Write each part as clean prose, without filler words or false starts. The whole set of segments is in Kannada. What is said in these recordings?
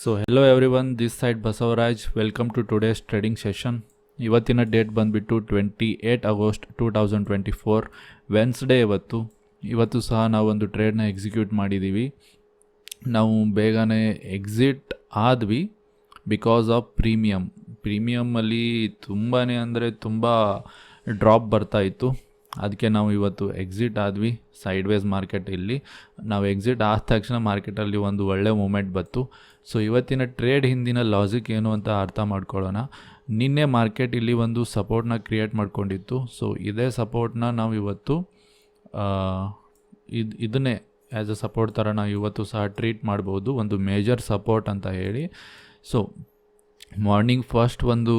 So hello everyone, this side Basavaraj. Welcome to today's trading session. ಇವತ್ತಿನ ಡೇಟ್ ಬಂದುಬಿಟ್ಟು 28 ಆಗಸ್ಟ್ 2024 ವೆನ್ಸ್ಡೇ. ಇವತ್ತು ಸಹ ನಾವೊಂದು ಟ್ರೇಡ್ನ ಎಕ್ಸಿಕ್ಯೂಟ್ ಮಾಡಿದ್ದೀವಿ. ನಾವು ಬೇಗನೆ ಎಕ್ಸಿಟ್ ಆದ್ವಿ ಬಿಕಾಸ್ ಆಫ್ ಪ್ರೀಮಿಯಮ್ಮಲ್ಲಿ ತುಂಬಾ ಅಂದರೆ ತುಂಬ ಡ್ರಾಪ್ ಬರ್ತಾಯಿತ್ತು. ಅದಕ್ಕೆ ನಾವು ಇವತ್ತು ಎಕ್ಸಿಟ್ ಆದ್ವಿ ಸೈಡ್ ವೇಸ್ ಮಾರ್ಕೆಟಲ್ಲಿ. ನಾವು ಎಕ್ಸಿಟ್ ಆದ ತಕ್ಷಣ ಮಾರ್ಕೆಟಲ್ಲಿ ಒಂದು ಒಳ್ಳೆ ಮೂಮೆಂಟ್ ಬಂತು. ಸೊ ಇವತ್ತಿನ ಟ್ರೇಡ್ ಹಿಂದಿನ ಲಾಜಿಕ್ ಏನು ಅಂತ ಅರ್ಥ ಮಾಡ್ಕೊಳ್ಳೋಣ. ನಿನ್ನೆ ಮಾರ್ಕೆಟ್ ಇಲ್ಲಿ ಒಂದು ಸಪೋರ್ಟ್ನ ಕ್ರಿಯೇಟ್ ಮಾಡ್ಕೊಂಡಿತ್ತು. ಸೊ ಇದೇ ಸಪೋರ್ಟ್ನ ನಾವು ಇವತ್ತು ಇದನ್ನೇ ಆ್ಯಸ್ ಅ ಸಪೋರ್ಟ್ ಥರ ನಾವು ಇವತ್ತು ಸಹ ಟ್ರೀಟ್ ಮಾಡ್ಬೋದು, ಒಂದು ಮೇಜರ್ ಸಪೋರ್ಟ್ ಅಂತ ಹೇಳಿ. ಸೊ ಮಾರ್ನಿಂಗ್ ಫಸ್ಟ್ ಒಂದು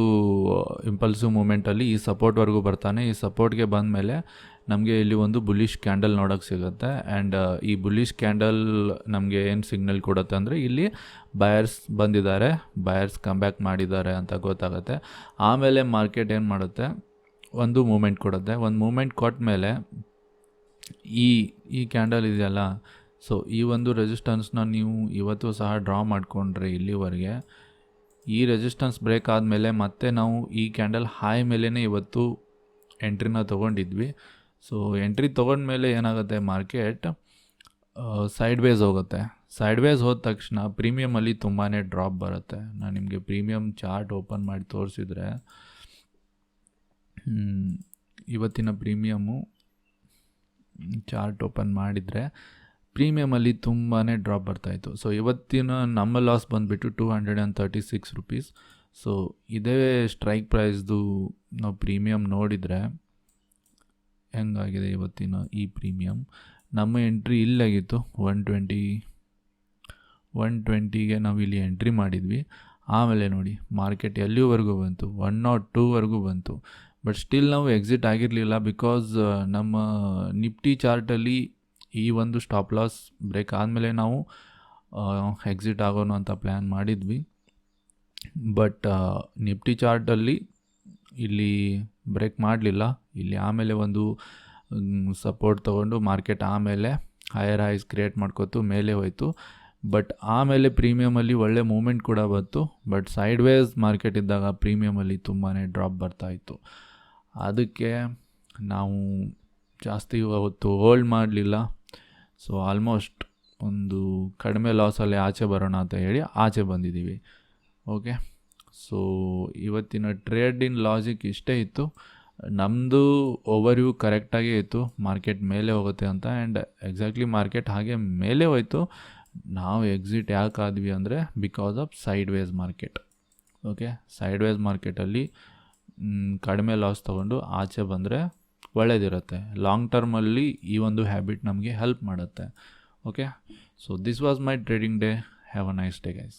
ಇಂಪಲ್ಸಿವ್ ಮೂಮೆಂಟಲ್ಲಿ ಈ ಸಪೋರ್ಟ್ವರೆಗೂ ಬರ್ತಾನೆ. ಈ ಸಪೋರ್ಟ್ಗೆ ಬಂದಮೇಲೆ ನಮಗೆ ಇಲ್ಲಿ ಒಂದು ಬುಲಿಶ್ ಕ್ಯಾಂಡಲ್ ನೋಡೋಕ್ಕೆ ಸಿಗುತ್ತೆ. ಆ್ಯಂಡ್ ಈ ಬುಲಿಶ್ ಕ್ಯಾಂಡಲ್ ನಮಗೆ ಏನು ಸಿಗ್ನಲ್ ಕೊಡುತ್ತೆ ಅಂದರೆ ಇಲ್ಲಿ ಬಯರ್ಸ್ ಬಂದಿದ್ದಾರೆ, ಬಯರ್ಸ್ ಕಮ್ಬ್ಯಾಕ್ ಮಾಡಿದ್ದಾರೆ ಅಂತ ಗೊತ್ತಾಗುತ್ತೆ. ಆಮೇಲೆ ಮಾರ್ಕೆಟ್ ಏನು ಮಾಡುತ್ತೆ, ಒಂದು ಮೂಮೆಂಟ್ ಕೊಡುತ್ತೆ. ಒಂದು ಮೂಮೆಂಟ್ ಕೊಟ್ಟ ಮೇಲೆ ಈ ಕ್ಯಾಂಡಲ್ ಇದೆಯಲ್ಲ, ಸೊ ಈ ಒಂದು ರೆಸಿಸ್ಟೆನ್ಸ್ನ ನೀವು ಇವತ್ತು ಸಹ ಡ್ರಾ ಮಾಡಿಕೊಂಡ್ರೆ ಇಲ್ಲಿವರೆಗೆ ಈ ರೆಸಿಸ್ಟೆನ್ಸ್ ಬ್ರೇಕ್ ಆದಮೇಲೆ ಮತ್ತೆ ನಾವು ಈ ಕ್ಯಾಂಡಲ್ ಹೈ ಮೇಲೇ ಇವತ್ತು ಎಂಟ್ರಿನ ತೊಗೊಂಡಿದ್ವಿ. ಸೊ ಎಂಟ್ರಿ ತೊಗೊಂಡ್ಮೇಲೆ ಏನಾಗುತ್ತೆ, ಮಾರ್ಕೆಟ್ ಸೈಡ್ ವೇಸ್ ಹೋಗುತ್ತೆ. ಸೈಡ್ ವೇಸ್ ಹೋದ ತಕ್ಷಣ ಪ್ರೀಮಿಯಮಲ್ಲಿ ತುಂಬಾ ಡ್ರಾಪ್ ಬರುತ್ತೆ. ನಾನು ನಿಮಗೆ ಪ್ರೀಮಿಯಮ್ ಚಾರ್ಟ್ ಓಪನ್ ಮಾಡಿ ತೋರಿಸಿದ್ರೆ, ಇವತ್ತಿನ ಪ್ರೀಮಿಯಮ್ಮು ಚಾರ್ಟ್ ಓಪನ್ ಮಾಡಿದರೆ ಪ್ರೀಮಿಯಮಲ್ಲಿ ತುಂಬಾ ಡ್ರಾಪ್ ಬರ್ತಾಯಿತ್ತು. ಸೊ ಇವತ್ತಿನ ನಮ್ಮ ಲಾಸ್ ಬಂದುಬಿಟ್ಟು 236 ರುಪೀಸ್. ಸೊ ಇದೇ ಸ್ಟ್ರೈಕ್ ಪ್ರೈಸ್ದು ನಾವು ಪ್ರೀಮಿಯಮ್ ನೋಡಿದರೆ ಹೆಂಗಾಗಿದೆ ಇವತ್ತಿನ ಈ ಪ್ರೀಮಿಯಮ್. ನಮ್ಮ ಎಂಟ್ರಿ ಇಲ್ಲಾಗಿತ್ತು 120ಗೆ ನಾವು ಇಲ್ಲಿ ಎಂಟ್ರಿ ಮಾಡಿದ್ವಿ. ಆಮೇಲೆ ನೋಡಿ ಮಾರ್ಕೆಟ್ ಎಲ್ಲಿವರೆಗೂ ಬಂತು, 102ವರೆಗೂ ಬಂತು. ಬಟ್ ಸ್ಟಿಲ್ ನಾವು ಎಕ್ಸಿಟ್ ಆಗಿರಲಿಲ್ಲ ಬಿಕಾಸ್ ನಮ್ಮ ನಿಫ್ಟಿ ಚಾರ್ಟಲ್ಲಿ ಈ ಒಂದು ಸ್ಟಾಪ್ ಲಾಸ್ ಬ್ರೇಕ್ ಆದಮೇಲೆ ನಾವು ಎಕ್ಸಿಟ್ ಆಗೋಣ ಅಂತ ಪ್ಲ್ಯಾನ್ ಮಾಡಿದ್ವಿ. ಬಟ್ ನಿಫ್ಟಿ ಚಾರ್ಟಲ್ಲಿ ಇಲ್ಲಿ ಬ್ರೇಕ್ ಮಾಡಲಿಲ್ಲ. ಇಲ್ಲಿ ಆಮೇಲೆ ಒಂದು ಸಪೋರ್ಟ್ ತೊಗೊಂಡು ಮಾರ್ಕೆಟ್ ಆಮೇಲೆ ಹೈಯರ್ ಹೈಸ್ ಕ್ರಿಯೇಟ್ ಮಾಡ್ಕೊತು ಮೇಲೆ ಹೋಯಿತು. ಬಟ್ ಆಮೇಲೆ ಪ್ರೀಮಿಯಮಲ್ಲಿ ಒಳ್ಳೆ ಮೂಮೆಂಟ್ ಕೂಡ ಬಂತು. ಬಟ್ ಸೈಡ್ ವೇಸ್ ಮಾರ್ಕೆಟ್ ಇದ್ದಾಗ ಪ್ರೀಮಿಯಮಲ್ಲಿ ತುಂಬಾ ಡ್ರಾಪ್ ಬರ್ತಾಯಿತ್ತು. ಅದಕ್ಕೆ ನಾವು ಜಾಸ್ತಿ ಹೊತ್ತು ಹೋಲ್ಡ್ ಮಾಡಲಿಲ್ಲ. ಸೊ ಆಲ್ಮೋಸ್ಟ್ ಒಂದು ಕಡಿಮೆ ಲಾಸಲ್ಲಿ ಆಚೆ ಬರೋಣ ಅಂತ ಹೇಳಿ ಆಚೆ ಬಂದಿದ್ದೀವಿ. ಓಕೆ, ಸೊ ಇವತ್ತಿನ ಟ್ರೇಡಿನ ಲಾಜಿಕ್ ಇಷ್ಟೇ ಇತ್ತು. ನಮ್ಮದು ಓವರ್ವ್ಯೂ ಕರೆಕ್ಟಾಗೇ ಇತ್ತು, ಮಾರ್ಕೆಟ್ ಮೇಲೆ ಹೋಗುತ್ತೆ ಅಂತ. ಆ್ಯಂಡ್ ಎಕ್ಸಾಕ್ಟ್ಲಿ ಮಾರ್ಕೆಟ್ ಹಾಗೆ ಮೇಲೆ ಹೋಯಿತು. ನಾವು ಎಕ್ಸಿಟ್ ಯಾಕೆ ಆದ್ವಿ ಅಂದರೆ because of sideways market. Okay, sideways ಮಾರ್ಕೆಟಲ್ಲಿ ಕಡಿಮೆ ಲಾಸ್ ತೊಗೊಂಡು ಆಚೆ ಬಂದರೆ ಒಳ್ಳೆಯದಿರುತ್ತೆ. ಲಾಂಗ್ ಟರ್ಮಲ್ಲಿ ಈ ಒಂದು ಹ್ಯಾಬಿಟ್ ನಮಗೆ ಹೆಲ್ಪ್ ಮಾಡುತ್ತೆ. Okay, so this was my trading day. Have a nice day guys.